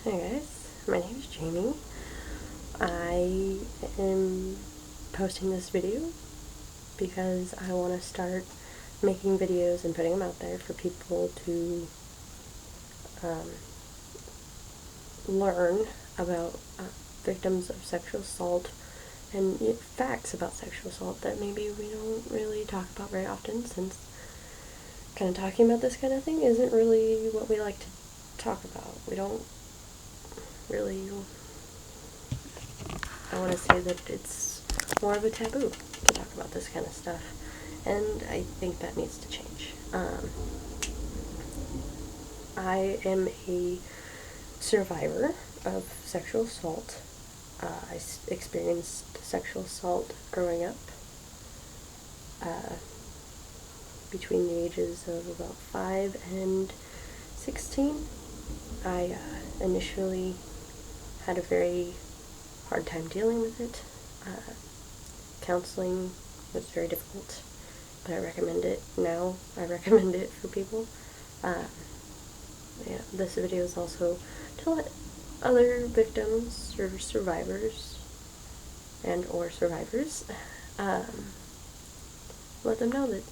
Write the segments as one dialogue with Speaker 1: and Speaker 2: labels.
Speaker 1: Hey guys, my name is Jamie. I am posting this video because I want to start making videos and putting them out there for people to learn about victims of sexual assault and facts about sexual assault that maybe we don't really talk about very often, since kind of talking about this kind of thing isn't really what we like to talk about. We don't really, I want to say that it's more of a taboo to talk about this kind of stuff, and I think that needs to change. I am a survivor of sexual assault. I experienced sexual assault growing up, between the ages of about 5 and 16. I initially had a very hard time dealing with it. Counseling was very difficult, but I recommend it now. I recommend it for people. This video is also to let other victims or survivors or survivors let them know that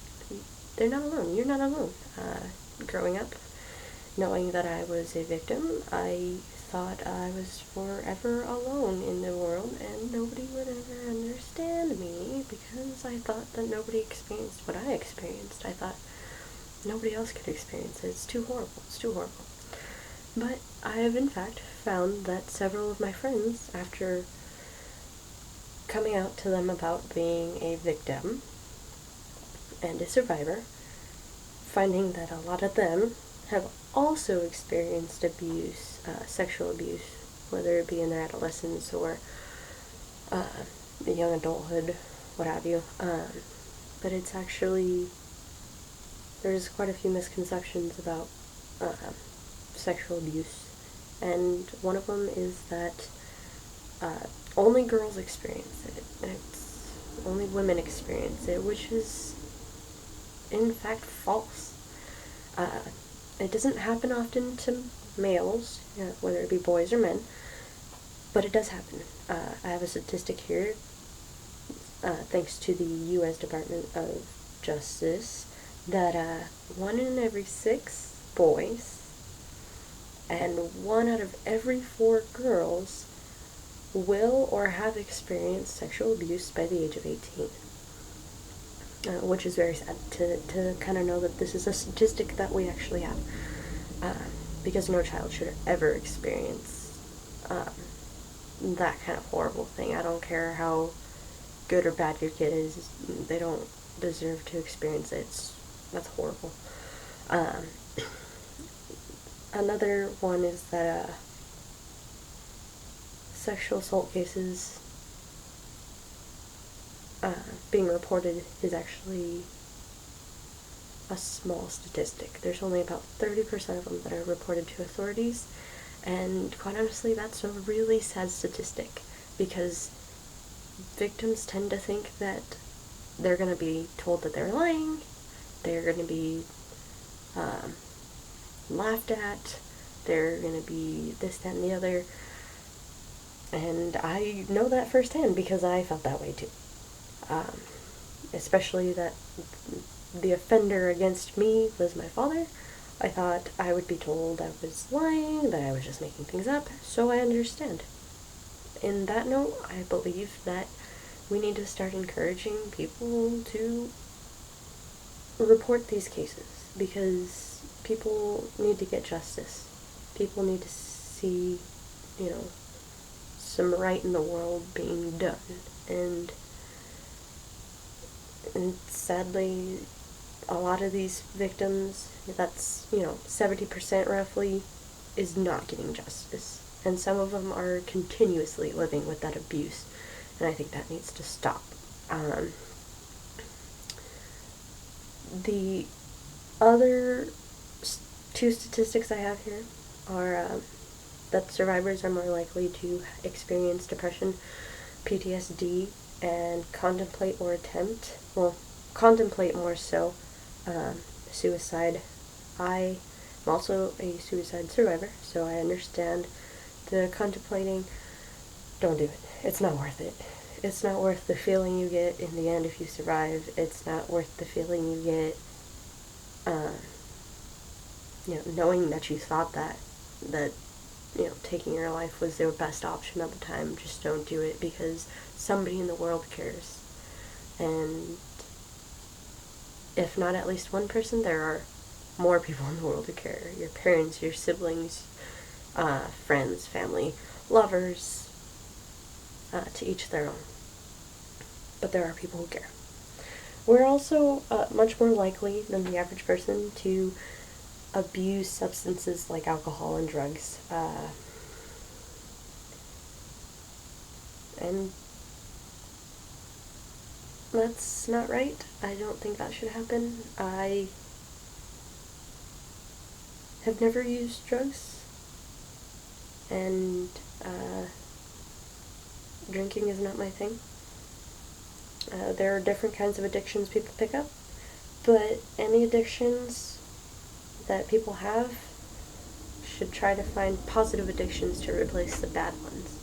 Speaker 1: they're not alone. You're not alone. Growing up, knowing that I was a victim, I thought I was forever alone in the world and nobody would ever understand me, because I thought that nobody experienced what I experienced. I thought nobody else could experience it. It's too horrible. It's too horrible. But I have in fact found that several of my friends, after coming out to them about being a victim and a survivor, finding that a lot of them have also experienced abuse, sexual abuse, whether it be in their adolescence or young adulthood, what have you. But it's actually, there's quite a few misconceptions about sexual abuse, and one of them is that only girls experience it, and it's only women experience it, which is in fact false. It doesn't happen often to males, whether it be boys or men, but it does happen. I have a statistic here, thanks to the U.S. Department of Justice, that 1 in every 6 boys and 1 out of every 4 girls will or have experienced sexual abuse by the age of 18. Which is very sad to kind of know that this is a statistic that we actually have, because no child should ever experience that kind of horrible thing. I don't care how good or bad your kid is, they don't deserve to experience it. That's horrible. Another one is that sexual assault cases being reported is actually a small statistic. There's only about 30% of them that are reported to authorities, and quite honestly, that's a really sad statistic, because victims tend to think that they're going to be told that they're lying, they're going to be laughed at, they're going to be this, that, and the other, and I know that firsthand because I felt that way too. Especially that the offender against me was my father. I thought I would be told I was lying, that I was just making things up, so I understand. In that note, I believe that we need to start encouraging people to report these cases, because people need to get justice. People need to see, some right in the world being done, and sadly, a lot of these victims, that's, 70% roughly, is not getting justice. And some of them are continuously living with that abuse. And I think that needs to stop. The other 2 statistics I have here are that survivors are more likely to experience depression, PTSD, and contemplate more so, suicide. I am also a suicide survivor, so I understand the contemplating, don't do it. It's not worth it. It's not worth the feeling you get in the end if you survive. It's not worth the feeling you get, knowing that you thought that, taking your life was their best option at the time. Just don't do it, because somebody in the world cares. And if not at least one person, there are more people in the world who care. Your parents, your siblings, friends, family, lovers, to each their own. But there are people who care. We're also much more likely than the average person to abuse substances like alcohol and drugs. And that's not right. I don't think that should happen. I have never used drugs, and drinking is not my thing. There are different kinds of addictions people pick up, but any addictions that people have should try to find positive addictions to replace the bad ones,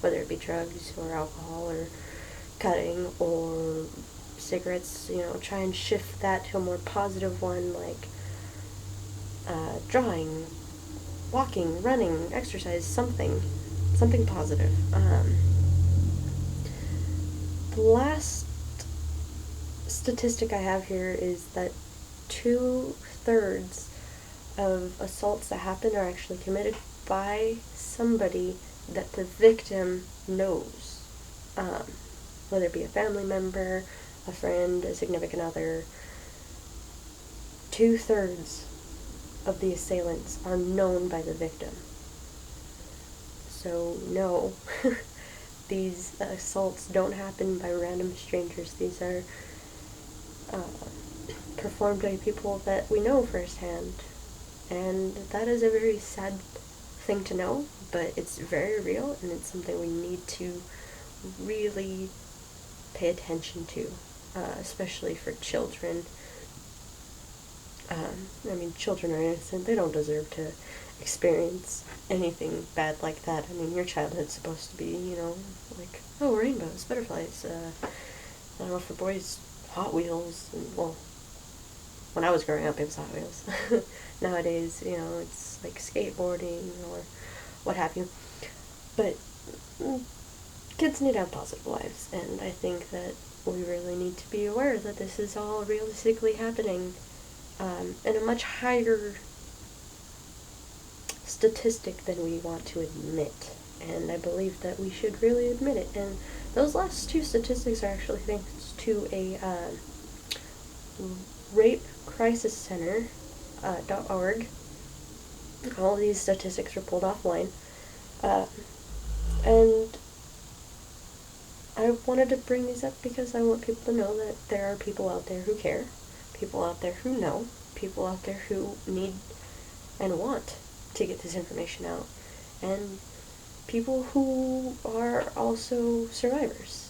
Speaker 1: whether it be drugs or alcohol or cutting or cigarettes. Try and shift that to a more positive one, like drawing, walking, running, exercise, something positive. The last statistic I have here is that 2/3 of assaults that happen are actually committed by somebody that the victim knows, whether it be a family member, a friend, a significant other. 2/3 of the assailants are known by the victim. So no, these assaults don't happen by random strangers. These are performed by people that we know firsthand. And that is a very sad thing to know, but it's very real, and it's something we need to really pay attention to, especially for children. Children are innocent. They don't deserve to experience anything bad like that. Your childhood's supposed to be, like, oh, rainbows, butterflies, I don't know, for boys, Hot Wheels, and, well, when I was growing up, it was Hot Wheels. Nowadays, it's like skateboarding or what have you. But kids need to have positive lives, and I think that we really need to be aware that this is all realistically happening, in a much higher statistic than we want to admit. And I believe that we should really admit it. And those last two statistics are actually thanks to a rape crisis center .org. All of these statistics were pulled offline, and I wanted to bring these up because I want people to know that there are people out there who care, people out there who know, people out there who need and want to get this information out, and people who are also survivors.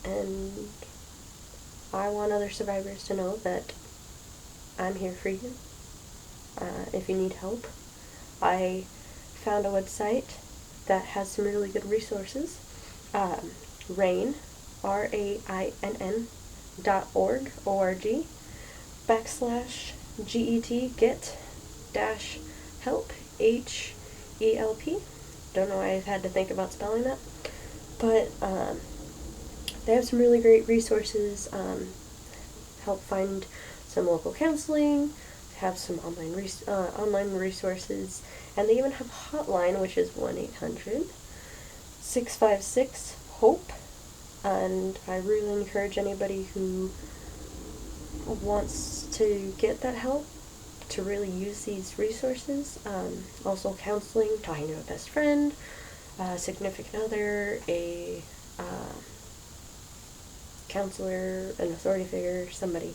Speaker 1: And I want other survivors to know that I'm here for you. If you need help, I found a website that has some really good resources. RAINN, RAINN.org, O-R-G, /GET, get dash help, HELP. Don't know why I've had to think about spelling that. But they have some really great resources, help find some local counseling, have some online resources, and they even have a hotline, which is 1-800-656-HOPE, and I really encourage anybody who wants to get that help to really use these resources. Also counseling, talking to a best friend, a significant other, a counselor, an authority figure, somebody.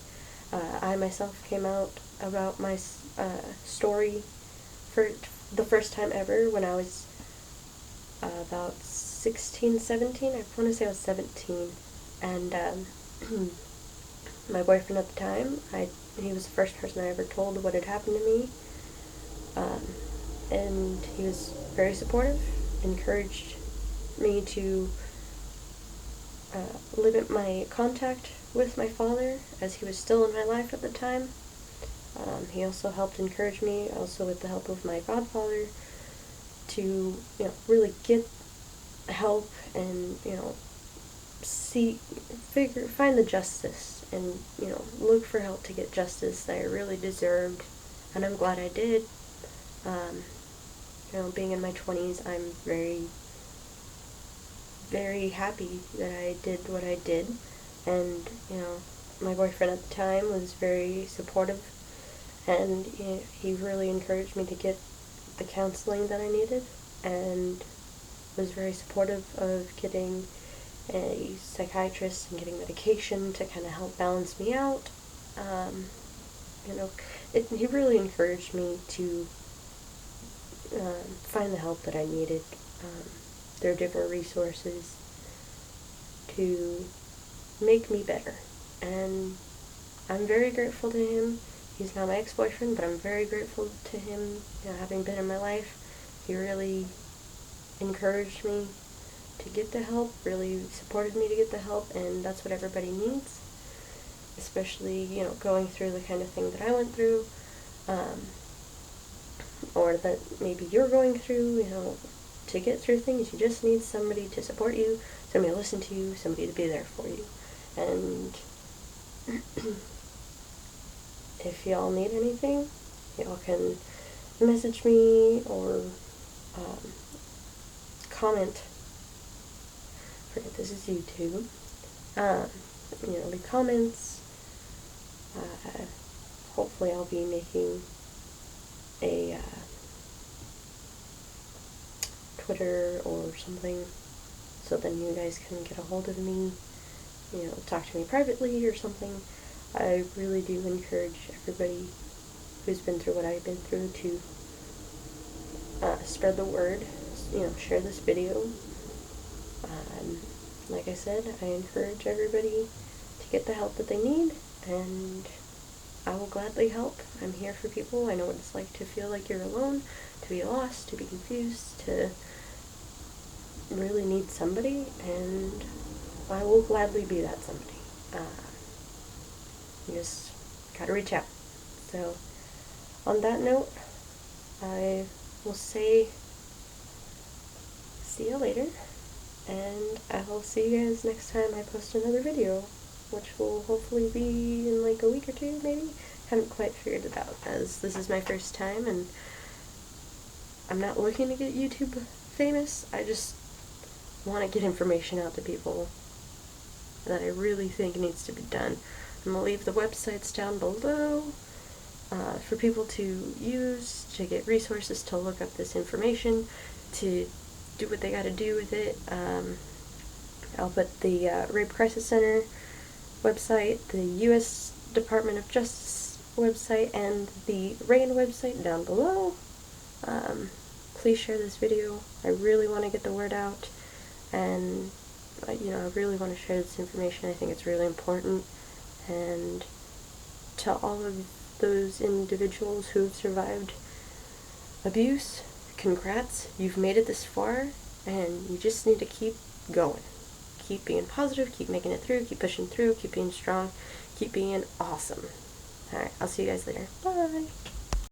Speaker 1: I myself came out about my story for the first time ever when I was about 16, 17. I want to say I was 17. And my boyfriend at the time, he was the first person I ever told what had happened to me. and he was very supportive, encouraged me to limit my contact with my father as he was still in my life at the time. He also helped encourage me, also with the help of my godfather, to really get help and find the justice and look for help to get justice that I really deserved, and I'm glad I did. Um, being in my 20s, I'm very, very happy that I did what I did, and my boyfriend at the time was very supportive, and he really encouraged me to get the counseling that I needed, and was very supportive of getting a psychiatrist and getting medication to kind of help balance me out. Um, he really encouraged me to find the help that I needed. There are different resources to make me better, and I'm very grateful to him. He's not my ex-boyfriend, but I'm very grateful to him, having been in my life. He really encouraged me to get the help, really supported me to get the help, and that's what everybody needs, especially, going through the kind of thing that I went through, or that maybe you're going through. To get through things, you just need somebody to support you, somebody to listen to you, somebody to be there for you. And if y'all need anything, y'all can message me or comment. Forget this is YouTube. Leave comments. Hopefully I'll be making a Twitter or something, so then you guys can get a hold of me, talk to me privately or something. I really do encourage everybody who's been through what I've been through to spread the word, share this video. Like I said, I encourage everybody to get the help that they need, and I will gladly help. I'm here for people. I know what it's like to feel like you're alone, to be lost, to be confused, to really need somebody, and I will gladly be that somebody. You just gotta reach out. So, on that note, I will say, see you later, and I will see you guys next time I post another video, which will hopefully be in like a week or two, maybe? Haven't quite figured it out, as this is my first time, and I'm not looking to get YouTube famous. I just want to get information out to people that I really think needs to be done. I'm going to leave the websites down below for people to use, to get resources to look up this information, to do what they got to do with it. I'll put the Rape Crisis Center website, the U.S. Department of Justice website, and the RAINN website down below. Please share this video. I really want to get the word out, and I really want to share this information. I think it's really important. And to all of those individuals who have survived abuse, congrats, you've made it this far, and you just need to keep going. Keep being positive, keep making it through, keep pushing through, keep being strong, keep being awesome. Alright, I'll see you guys later. Bye!